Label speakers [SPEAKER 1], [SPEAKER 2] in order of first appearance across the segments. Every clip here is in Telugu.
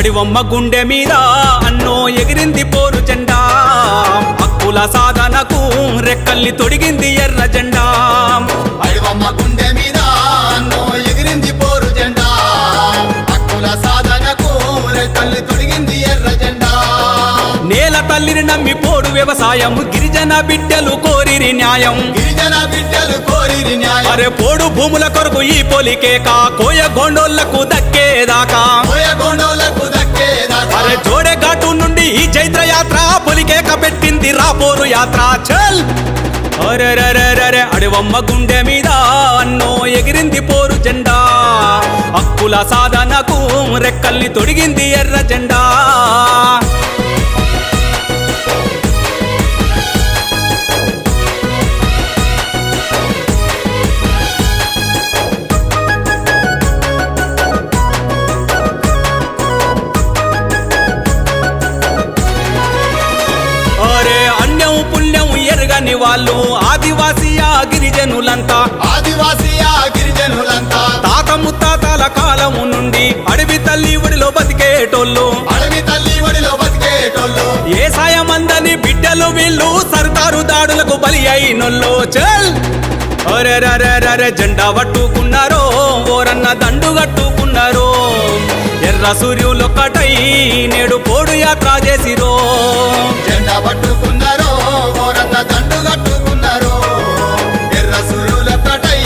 [SPEAKER 1] అడివమ్మ గుండె మీద అన్నో ఎగిరింది పోరు జెండా హక్కుల సాధనకు రెక్కల్ని తొడిగింది ఎర్ర జెండా
[SPEAKER 2] అడివమ్మ గుండె మీద అన్నో ఎగిరింది పోరు జెండా హక్కుల సాధనకు రెక్కల్ని తొడిగింది ఎర్ర జెండా
[SPEAKER 1] నేల తల్లిని నమ్మి పోడు వ్యవసాయం గిరిజన బిడ్డలు కోరిరి న్యాయం
[SPEAKER 2] గిరిజన బిడ్డలు కోరిరి న్యాయం
[SPEAKER 1] అరే పోడు భూముల కొరకు ఈ పొలికేక కోయ గోండోళ్లకు దక్కేదాకా అరే జోడే ఘాటు నుండి ఈ చైత్ర యాత్ర పొలికేక పెట్టింది రాపోరు యాత్ర చల్ అరెరెరెరె అడివమ్మ గుండె మీద అన్నో ఎగిరింది పోరు జెండా హక్కుల సాధనకు రెక్కల్ని తొడిగింది ఎర్ర జెండా ఎరగని వాళ్ళు ఆదివాసియా గిరిజనులంతా తాత ముత్తాతల కాలము నుండి అడవి తల్లి ఒడిలో బతికేటోళ్ళు ఏ సాయమందని బిడ్డలు వీళ్ళు సర్దారు దాడులకు బలి అయినోళ్ళు చల్ అరెరెరెరె జెండా పట్టుకున్నారో ఓరన్న దండు కట్టుకున్నారో ఎర్ర సూర్యులొక్కటై నేడు పోడు యాత్ర చేసిరో
[SPEAKER 2] జెండా పట్టుకున్నారో ఓరన్న దండు కట్టుకున్నారో ఎర్ర సూర్యులొక్కటై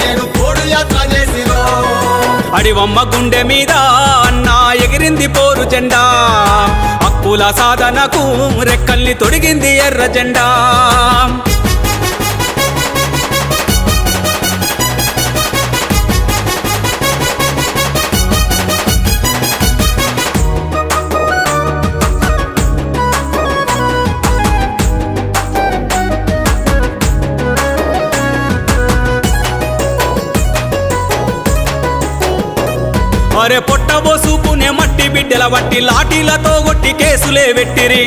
[SPEAKER 2] నేడు పోడు యాత్ర చేసిరో
[SPEAKER 1] అడివమ్మ గుండె మీద అన్న ఎగిరింది పోరు జెండా హక్కుల సాధనకు రెక్కల్ని తొడిగింది ఎర్ర జెండా అరే పొట్టబోసుకునే మట్టి బిడ్డల వట్టి లాఠీలతో కొట్టి కేసులే పెట్టిరి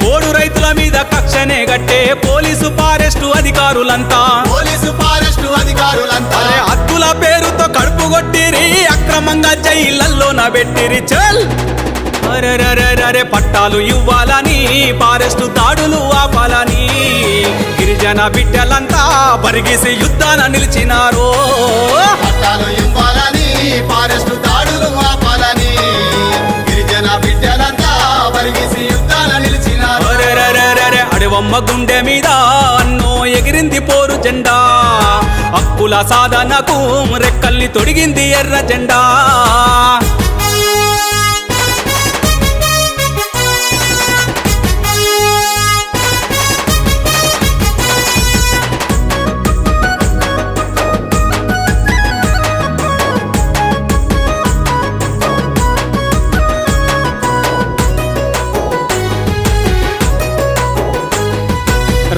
[SPEAKER 1] పోడు రైతుల మీద కక్షనే గట్టే పోలీసు ఫారెస్టు అధికారులంతా అరే హక్కుల పేరుతో కడుపు కొట్టిరి అక్రమంగా జైళ్లలోన పెట్టిరి చల్ అరెరెరెరె పట్టాలు ఇవ్వాలని ఫారెస్టు దాడులు ఆపాలని గిరిజన బిడ్డలంతా బరిగిసి యుద్ధాన నిలిచినారో
[SPEAKER 2] పట్టాలు ఇవ్వాలని ఫారెస్టు దాడులు ఆపాలని గిరిజన బిడ్డలంతా బరిగిసి యుద్ధాన నిలిచినారో
[SPEAKER 1] అరెరెరెరె అడివమ్మ గుండె మీద అన్నో ఎగిరింది పోరు జెండా హక్కుల సాధనకు రెక్కల్ని తొడిగింది ఎర్ర జెండా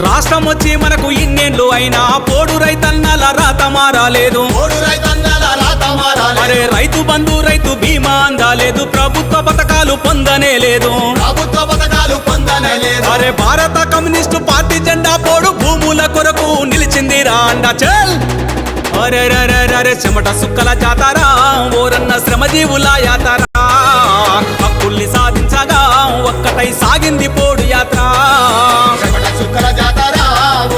[SPEAKER 1] రాష్ట్రం వచ్చి మనకు ఇన్నేళ్ళు అయినా పోడు రైతన్నల రాత మారాలేదు అరే రైతు బంధు రైతు బీమా అందాలేదు ప్రభుత్వ పథకాలు పొందనే లేదు అరే భారత కమ్యూనిస్టు పార్టీ జెండా పోడు భూముల కొరకు నిలిచింది రాండా చల్ అరెరెరెరె చెమట సుక్కల జాతారా ఓరన్న శ్రమజీవుల యాతరా హక్కుల్ని సాధించగా ఒక్కటై సాగింది పోడు యాత్ర
[SPEAKER 2] సుక్కల జాతరా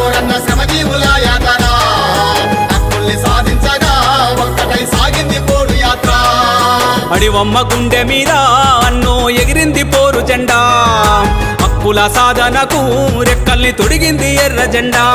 [SPEAKER 2] ఓరన్న శ్రమజీవుల యాతరా హక్కుల్ని సాధించగా ఒక్కటై సాగింది పోడు యాత్ర
[SPEAKER 1] అడివమ్మ గుండె మీద అన్నో ఎగిరింది పోరు జెండా హక్కుల సాధనకు రెక్కల్ని తొడిగింది ఎర్ర జెండా